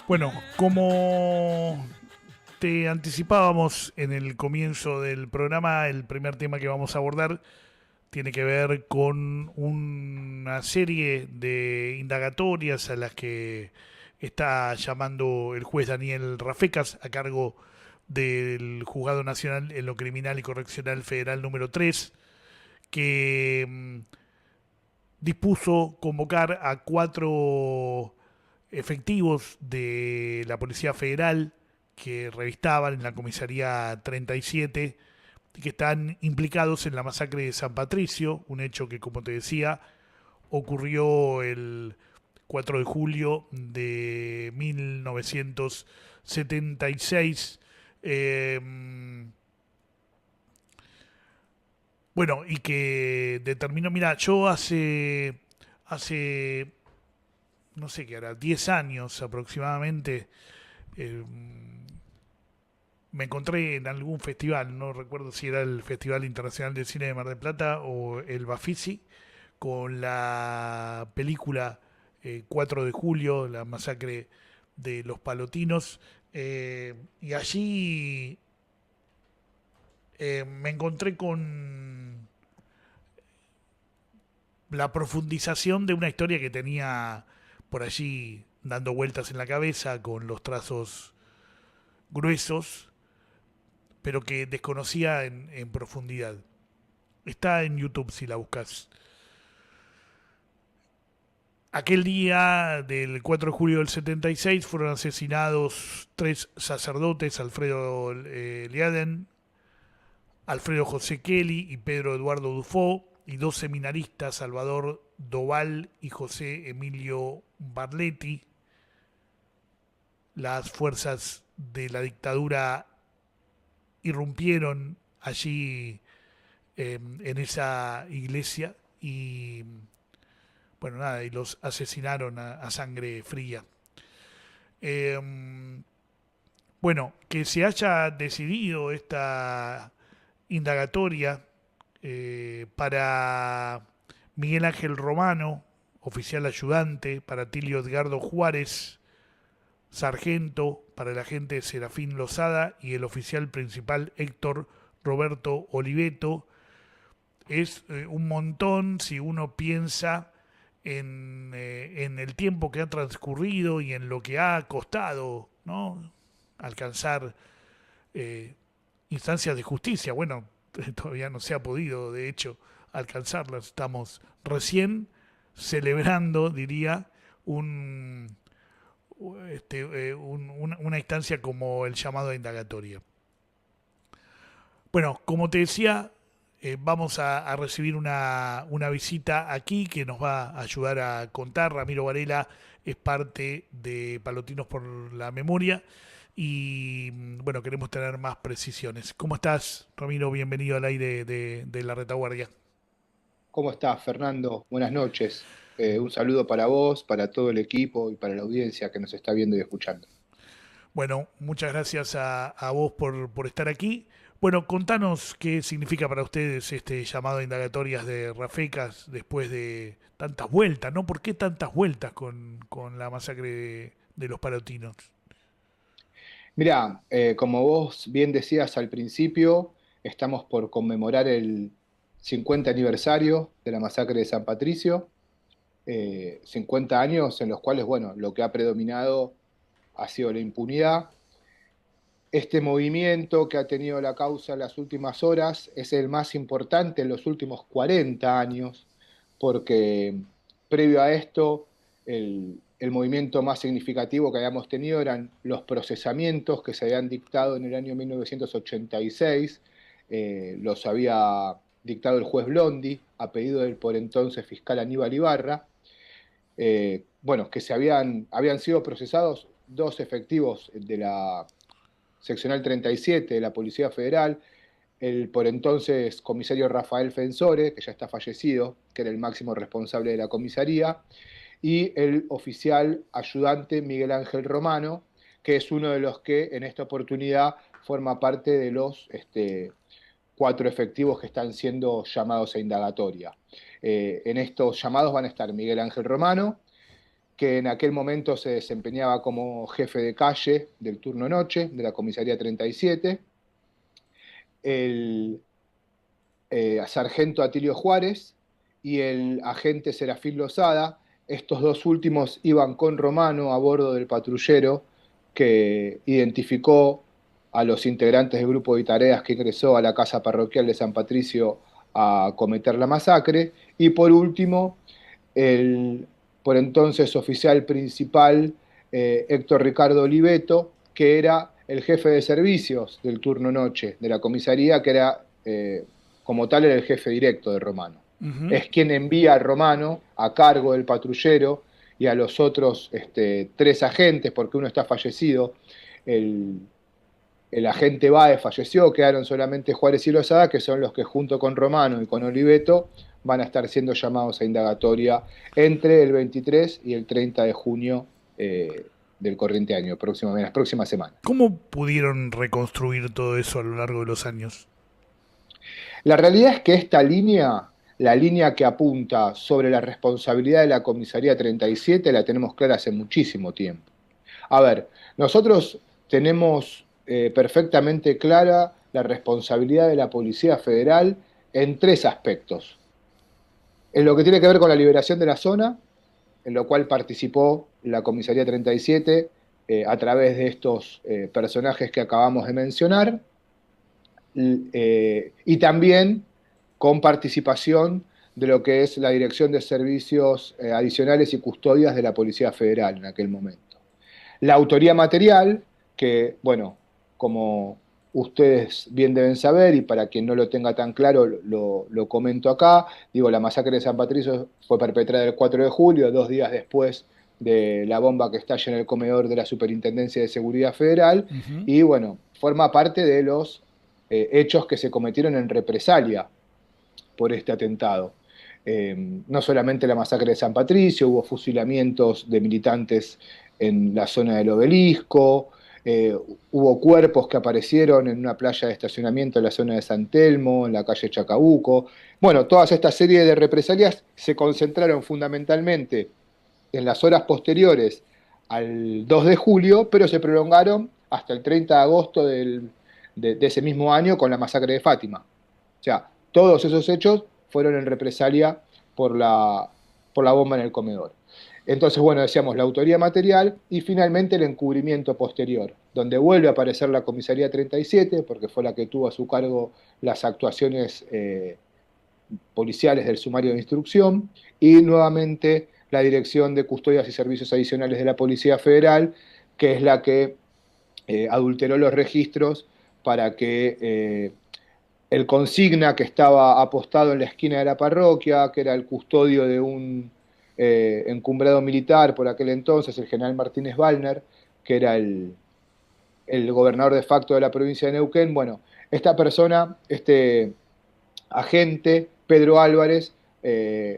Bueno, como te anticipábamos en el comienzo del programa, el primer tema que vamos a abordar tiene que ver con una serie de indagatorias a las que está llamando el juez Daniel Rafecas a cargo del Juzgado Nacional en lo Criminal y Correccional Federal número 3, que dispuso convocar a 4 efectivos de la Policía Federal que revistaban en la comisaría 37 y que están implicados en la masacre de San Patricio, un hecho que, como te decía, ocurrió el 4 de julio de 1976. Bueno, y que determinó, mira, yo hace no sé qué hará, 10 años aproximadamente, eh, me encontré en algún festival, no recuerdo si era el Festival Internacional de Cine de Mar del Plata o el Bafisi, con la película 4 de julio, la masacre de los palotinos, y allí me encontré con la profundización de una historia que tenía por allí dando vueltas en la cabeza con los trazos gruesos, pero que desconocía en profundidad. Está en YouTube si la buscas. Aquel día del 4 de julio del 76 fueron asesinados 3 sacerdotes, Alfredo Liaden, Alfredo José Kelly y Pedro Eduardo Dufo, y 2 seminaristas, Salvador Doval y José Emilio Barletti. Las fuerzas de la dictadura irrumpieron allí en esa iglesia y bueno, nada, y los asesinaron a sangre fría. Eh, bueno, que se haya decidido esta indagatoria para Miguel Ángel Romano, oficial ayudante, para Tilio Edgardo Juárez, sargento, para el agente Serafín Lozada y el oficial principal Héctor Roberto Oliveto. Es un montón si uno piensa en el tiempo que ha transcurrido y en lo que ha costado, ¿no? Alcanzar eh, instancias de justicia. Bueno, todavía no se ha podido, de hecho, alcanzarlas. Estamos recién celebrando, diría, un, una instancia como el llamado a indagatoria. Bueno, como te decía, vamos a recibir una visita aquí que nos va a ayudar a contar. Ramiro Varela es parte de Palotinos por la Memoria y bueno, queremos tener más precisiones. ¿Cómo estás, Ramiro? Bienvenido al aire de la retaguardia. ¿Cómo estás, Fernando? Buenas noches. Un saludo para vos, para todo el equipo y para la audiencia que nos está viendo y escuchando. Bueno, muchas gracias a vos por estar aquí. Bueno, contanos qué significa para ustedes este llamado a indagatorias de Rafecas después de tantas vueltas, ¿no? ¿Por qué tantas vueltas con la masacre de los palotinos? Mirá, como vos bien decías al principio, estamos por conmemorar el 50 aniversario de la masacre de San Patricio. 50 años en los cuales, bueno, lo que ha predominado ha sido la impunidad. Este movimiento que ha tenido la causa en las últimas horas es el más importante en los últimos 40 años, porque previo a esto, el movimiento más significativo que habíamos tenido eran los procesamientos que se habían dictado en el año 1986. Los había dictado el juez Blondi, a pedido del por entonces fiscal Aníbal Ibarra. Bueno, que habían sido procesados 2 efectivos de la seccional 37 de la Policía Federal, el por entonces comisario Rafael Fensore, que ya está fallecido, que era el máximo responsable de la comisaría, y el oficial ayudante Miguel Ángel Romano, que es uno de los que en esta oportunidad forma parte de los 4 efectivos que están siendo llamados a indagatoria. En estos llamados van a estar Miguel Ángel Romano, que en aquel momento se desempeñaba como jefe de calle del turno noche de la comisaría 37, el sargento Atilio Juárez y el agente Serafín Lozada. Estos dos últimos iban con Romano a bordo del patrullero que identificó a los integrantes del grupo de tareas que ingresó a la casa parroquial de San Patricio a cometer la masacre. Y por último, el por entonces oficial principal Héctor Ricardo Oliveto, que era el jefe de servicios del turno noche de la comisaría, que era, como tal, era el jefe directo de Romano. Es quien envía a Romano a cargo del patrullero y a los otros 3 agentes, porque uno está fallecido. El agente Baez falleció, quedaron solamente Juárez y Lozada, que son los que junto con Romano y con Oliveto van a estar siendo llamados a indagatoria entre el 23 y el 30 de junio del corriente año, en las próximas semanas. ¿Cómo pudieron reconstruir todo eso a lo largo de los años? La realidad es que esta línea, la línea que apunta sobre la responsabilidad de la comisaría 37, la tenemos clara hace muchísimo tiempo. A ver, nosotros tenemos perfectamente clara la responsabilidad de la Policía Federal en 3 aspectos. En lo que tiene que ver con la liberación de la zona, en lo cual participó la Comisaría 37 a través de estos personajes que acabamos de mencionar, y también con participación de lo que es la Dirección de Servicios Adicionales y Custodias de la Policía Federal en aquel momento. La autoría material, que, bueno, como ustedes bien deben saber, y para quien no lo tenga tan claro, lo comento acá, digo, la masacre de San Patricio fue perpetrada el 4 de julio, 2 días después de la bomba que estalla en el comedor de la Superintendencia de Seguridad Federal, y bueno, forma parte de los hechos que se cometieron en represalia por este atentado. No solamente la masacre de San Patricio, hubo fusilamientos de militantes en la zona del Obelisco, hubo cuerpos que aparecieron en una playa de estacionamiento en la zona de San Telmo, en la calle Chacabuco. Bueno, todas esta serie de represalias se concentraron fundamentalmente en las horas posteriores al 2 de julio, pero se prolongaron hasta el 30 de agosto de ese mismo año con la masacre de Fátima. O sea, todos esos hechos fueron en represalia por la bomba en el comedor. Entonces, bueno, decíamos la autoría material y finalmente el encubrimiento posterior, donde vuelve a aparecer la comisaría 37, porque fue la que tuvo a su cargo las actuaciones policiales del sumario de instrucción, y nuevamente la Dirección de Custodias y Servicios Adicionales de la Policía Federal, que es la que adulteró los registros para que el consigna que estaba apostado en la esquina de la parroquia, que era el custodio de un encumbrado militar por aquel entonces, el general Martínez Wallner, que era el gobernador de facto de la provincia de Neuquén. Bueno, esta persona, este agente, Pedro Álvarez,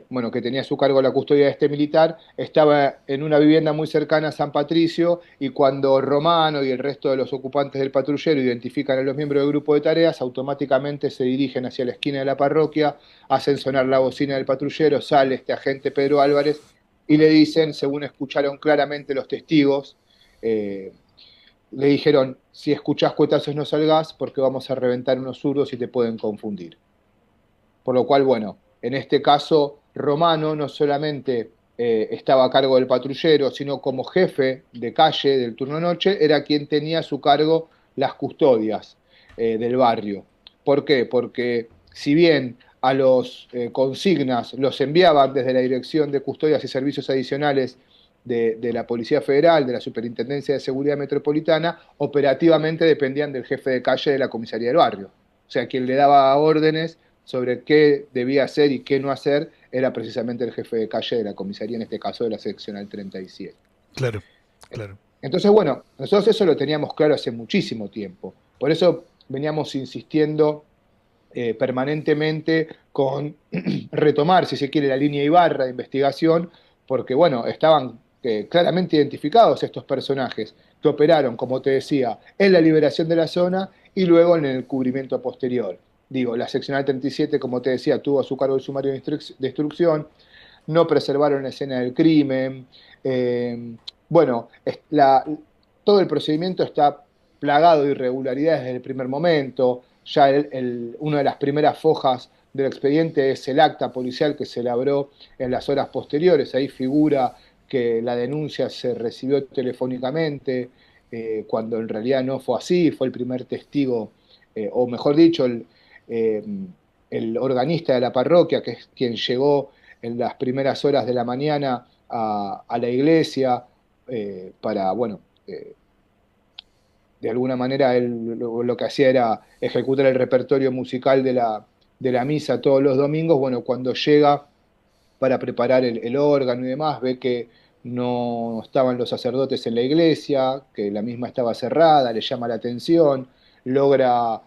bueno, que tenía a su cargo la custodia de este militar, estaba en una vivienda muy cercana a San Patricio, y cuando Romano y el resto de los ocupantes del patrullero identifican a los miembros del grupo de tareas, automáticamente se dirigen hacia la esquina de la parroquia, hacen sonar la bocina del patrullero, sale este agente Pedro Álvarez y le dicen, según escucharon claramente los testigos, le dijeron: si escuchás cuetazos no salgás porque vamos a reventar unos zurdos y te pueden confundir. Por lo cual, bueno, en este caso, Romano no solamente estaba a cargo del patrullero, sino como jefe de calle del turno noche, era quien tenía a su cargo las custodias del barrio. ¿Por qué? Porque si bien a los consignas los enviaban desde la Dirección de Custodias y Servicios Adicionales de la Policía Federal, de la Superintendencia de Seguridad Metropolitana, operativamente dependían del jefe de calle de la comisaría del barrio. O sea, quien le daba órdenes sobre qué debía hacer y qué no hacer era precisamente el jefe de calle de la comisaría, en este caso de la seccional 37. Claro, claro. Entonces, bueno, nosotros eso lo teníamos claro hace muchísimo tiempo. Por eso veníamos insistiendo permanentemente con retomar, si se quiere, la línea Ibarra de investigación, porque, bueno, estaban claramente identificados estos personajes que operaron, como te decía, en la liberación de la zona y luego en el cubrimiento posterior. Digo, la seccional 37, como te decía, tuvo a su cargo el sumario de instrucción. no preservaron la escena del crimen. Eh, bueno, todo el procedimiento está plagado de irregularidades desde el primer momento. Ya una de las primeras fojas del expediente es el acta policial que se elaboró en las horas posteriores. Ahí figura que la denuncia se recibió telefónicamente, cuando en realidad no fue así. Fue el primer testigo, o mejor dicho, eh, el organista de la parroquia, que es quien llegó en las primeras horas de la mañana a la iglesia, para, bueno, de alguna manera él lo que hacía era ejecutar el repertorio musical de la misa todos los domingos. Bueno, cuando llega para preparar el órgano y demás, ve que no estaban los sacerdotes en la iglesia, que la misma estaba cerrada, le llama la atención, logra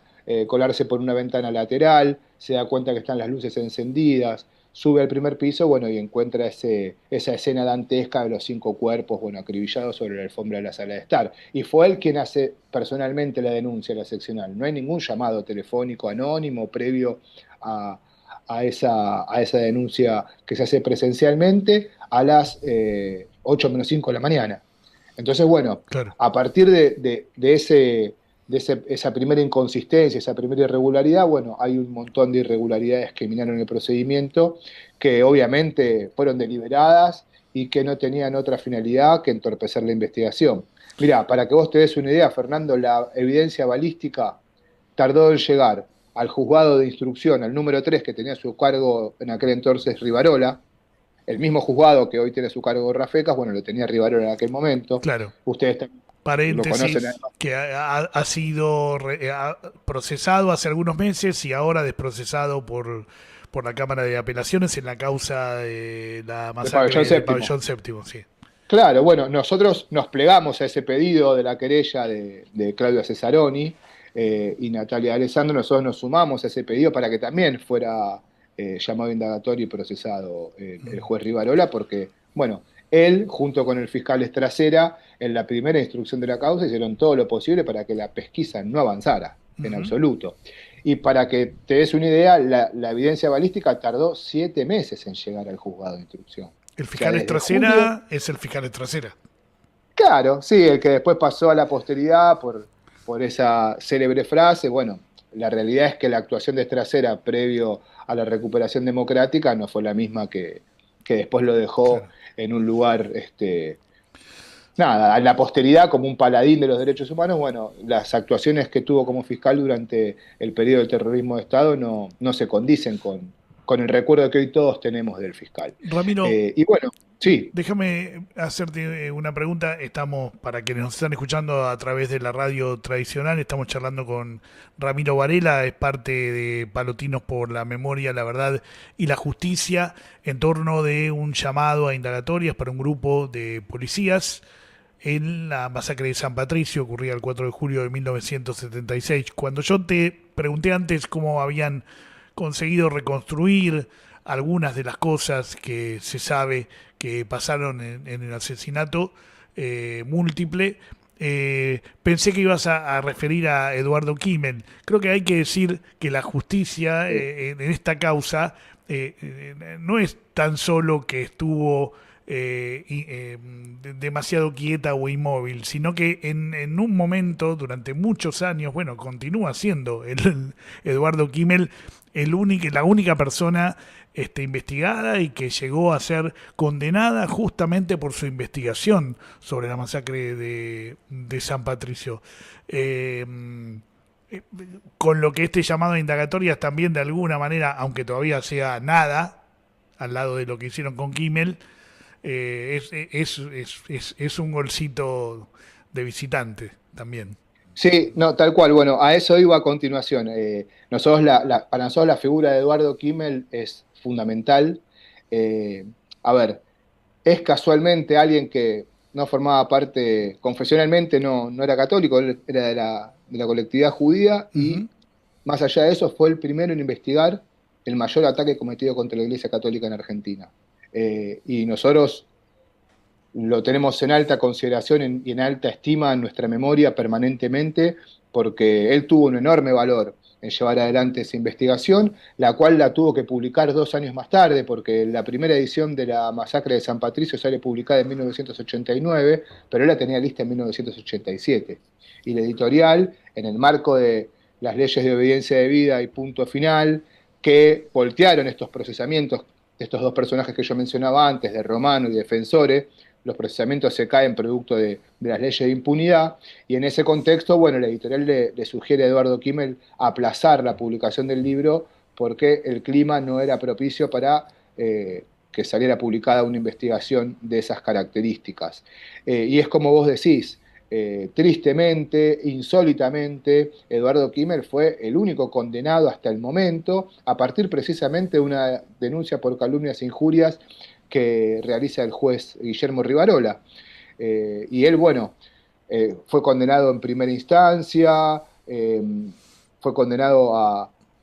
colarse por una ventana lateral, se da cuenta que están las luces encendidas, sube al primer piso, bueno, y encuentra esa escena dantesca de los 5 cuerpos, bueno, acribillados sobre la alfombra de la sala de estar. Y fue él quien hace personalmente la denuncia a la seccional. No hay ningún llamado telefónico anónimo previo a, a esa denuncia que se hace presencialmente a las 8 menos 5 de la mañana. Entonces, bueno, Claro. a partir esa primera inconsistencia, esa primera irregularidad, bueno, hay un montón de irregularidades que minaron el procedimiento, que obviamente fueron deliberadas y que no tenían otra finalidad que entorpecer la investigación. Mira, para que vos te des una idea, Fernando, la evidencia balística tardó en llegar al juzgado de instrucción, al número 3 que tenía a su cargo en aquel entonces Rivarola, el mismo juzgado que hoy tiene a su cargo Rafecas, bueno, lo tenía Rivarola en aquel momento. Claro. Ustedes lo conocen. Paréntesis, que ha sido procesado hace algunos meses y ahora desprocesado por la Cámara de Apelaciones en la causa de la De Pabellón masacre de Séptimo. Pabellón Séptimo, sí. Claro, bueno, nosotros nos plegamos a ese pedido de la querella de Claudia Cesaroni y Natalia Alessandro. Nosotros nos sumamos a ese pedido para que también fuera llamado indagatorio y procesado el juez Rivarola, porque, bueno, él, junto con el fiscal Estracera, en la primera instrucción de la causa, hicieron todo lo posible para que la pesquisa no avanzara, en Ujú. absoluto. Y para que te des una idea, la evidencia balística tardó 7 meses en llegar al juzgado de instrucción. El O sea, fiscal desde julio. Estracera es el fiscal Estracera. Claro, sí, el que después pasó a la posteridad por esa célebre frase. Bueno, la realidad es que la actuación de Estracera previo a la recuperación democrática no fue la misma que después lo dejó Claro. en un lugar, nada, a la posteridad como un paladín de los derechos humanos. Bueno, las actuaciones que tuvo como fiscal durante el periodo del terrorismo de Estado no se condicen con el recuerdo que hoy todos tenemos del fiscal. Ramiro, Y bueno, sí, déjame hacerte una pregunta. Estamos, para quienes nos están escuchando a través de la radio tradicional, estamos charlando con Ramiro Varela, es parte de Palotinos por la Memoria, la Verdad y la Justicia, en torno de un llamado a indagatorias para un grupo de policías en la masacre de San Patricio, ocurrida el 4 de julio de 1976. Cuando yo te pregunté antes cómo habían conseguido reconstruir algunas de las cosas que se sabe que pasaron en el asesinato múltiple, pensé que ibas a referir a Eduardo Kimmel. Creo que hay que decir que la justicia en esta causa no es tan solo que estuvo demasiado quieta o inmóvil, sino que en un momento, durante muchos años, bueno, continúa siendo el Eduardo Kimmel la única persona investigada y que llegó a ser condenada justamente por su investigación sobre la masacre de San Patricio. Eh, eh, con lo que este llamado a indagatorias también de alguna manera, aunque todavía sea nada, al lado de lo que hicieron con Kimmel, es un golcito de visitante también. sí, no, tal cual. Bueno, a eso iba a continuación. Nosotros para nosotros la figura de Eduardo Kimmel es fundamental. Eh, a ver, es casualmente alguien que no formaba parte, confesionalmente no era católico, él era de la colectividad judía y Ujú. más allá de eso fue el primero en investigar el mayor ataque cometido contra la Iglesia Católica en Argentina. Y nosotros lo tenemos en alta consideración y en alta estima en nuestra memoria permanentemente, porque él tuvo un enorme valor. en llevar adelante esa investigación, la cual la tuvo que publicar 2 años más tarde, porque la primera edición de la masacre de San Patricio sale publicada en 1989, pero él la tenía lista en 1987. Y la editorial, en el marco de las leyes de obediencia debida y punto final, que voltearon estos procesamientos de estos dos personajes que yo mencionaba antes, de Romano y Defensore, los procesamientos se caen producto de las leyes de impunidad, y en ese contexto, bueno, la editorial le sugiere a Eduardo Kimmel aplazar la publicación del libro porque el clima no era propicio para que saliera publicada una investigación de esas características. Y es como vos decís, tristemente, insólitamente, Eduardo Kimmel fue el único condenado hasta el momento, a partir precisamente de una denuncia por calumnias e injurias que realiza el juez Guillermo Rivarola. Y él, bueno, fue condenado en primera instancia, fue condenado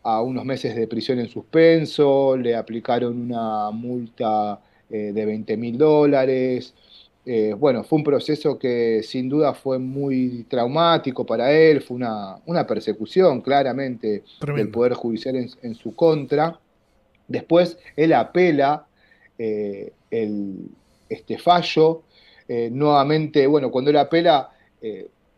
a unos meses de prisión en suspenso, le aplicaron una multa de $20.000. Bueno, fue un proceso que sin duda fue muy traumático para él, fue una persecución claramente del Tremendo. Poder Judicial en su contra. Después él apela este fallo. Nuevamente, bueno, cuando él apela,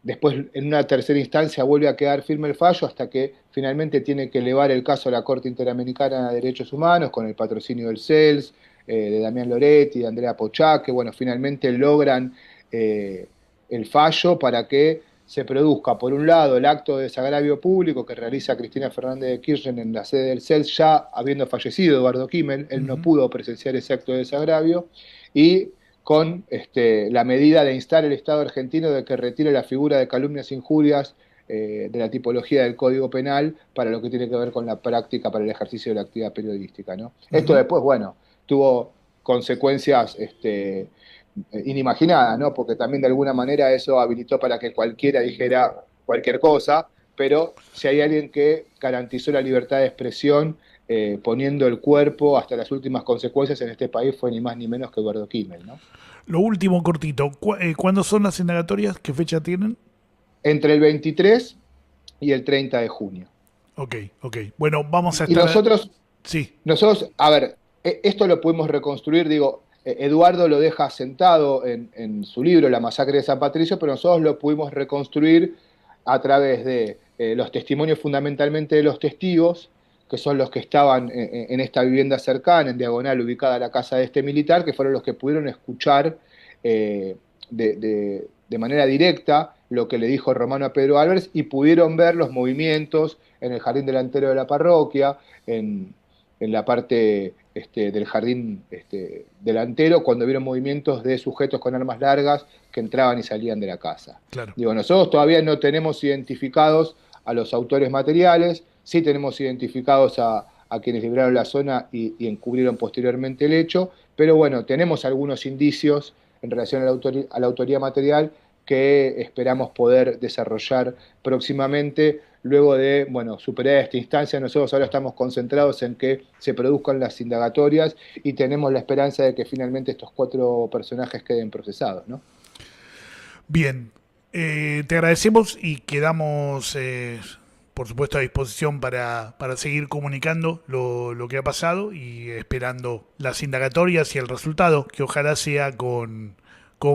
después en una tercera instancia vuelve a quedar firme el fallo hasta que finalmente tiene que elevar el caso a la Corte Interamericana de Derechos Humanos con el patrocinio del CELS, de Damián Loretti, de Andrea Pochá, que bueno, finalmente logran el fallo para que se produzca, por un lado, el acto de desagravio público que realiza Cristina Fernández de Kirchner en la sede del CELS, ya habiendo fallecido Eduardo Kimmel, él no pudo presenciar ese acto de desagravio, y con la medida de instar el Estado argentino de que retire la figura de calumnias e injurias de la tipología del Código Penal para lo que tiene que ver con la práctica para el ejercicio de la actividad periodística, ¿no? Esto después, bueno, tuvo consecuencias inimaginadas, ¿no? Porque también de alguna manera eso habilitó para que cualquiera dijera cualquier cosa, pero si hay alguien que garantizó la libertad de expresión poniendo el cuerpo hasta las últimas consecuencias en este país fue ni más ni menos que Eduardo Kimmel, ¿no? Lo último, cortito. ¿Cuándo son las indagatorias? ¿Qué fecha tienen? Entre el 23 y el 30 de junio. Ok, ok. Bueno, vamos a Y estar... nosotros, Sí, a ver, esto lo pudimos reconstruir, digo, Eduardo lo deja sentado en su libro, La masacre de San Patricio, pero nosotros lo pudimos reconstruir a través de los testimonios fundamentalmente de los testigos, que son los que estaban en esta vivienda cercana, en diagonal, ubicada a la casa de este militar, que fueron los que pudieron escuchar de manera directa lo que le dijo Romano a Pedro Álvarez y pudieron ver los movimientos en el jardín delantero de la parroquia, en la parte del jardín delantero, cuando vieron movimientos de sujetos con armas largas que entraban y salían de la casa. claro. Digo, nosotros todavía no tenemos identificados a los autores materiales, sí tenemos identificados a quienes libraron la zona y encubrieron posteriormente el hecho, pero bueno, tenemos algunos indicios en relación a la autoría material que esperamos poder desarrollar próximamente. Luego de, bueno, superar esta instancia, nosotros ahora estamos concentrados en que se produzcan las indagatorias y tenemos la esperanza de que finalmente estos 4 personajes queden procesados, ¿no? Bien. Te agradecemos y quedamos, por supuesto, a disposición para seguir comunicando lo que ha pasado y esperando las indagatorias y el resultado, que ojalá sea con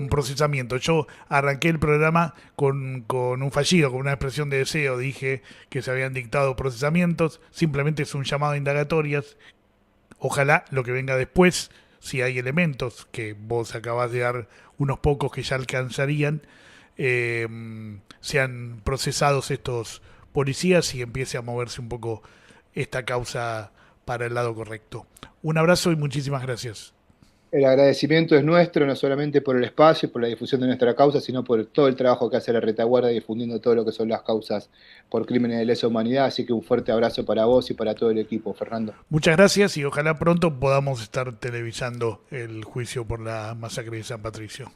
procesamiento. Yo arranqué el programa con un fallido, con una expresión de deseo. Dije que se habían dictado procesamientos. Simplemente es un llamado a indagatorias. Ojalá lo que venga después, si hay elementos, que vos acabás de dar unos pocos que ya alcanzarían, eh, sean procesados estos policías y empiece a moverse un poco esta causa para el lado correcto. Un abrazo y muchísimas gracias. El agradecimiento es nuestro, no solamente por el espacio, por la difusión de nuestra causa, sino por todo el trabajo que hace la retaguardia difundiendo todo lo que son las causas por crímenes de lesa humanidad. Así que un fuerte abrazo para vos y para todo el equipo, Fernando. Muchas gracias y ojalá pronto podamos estar televisando el juicio por la masacre de San Patricio.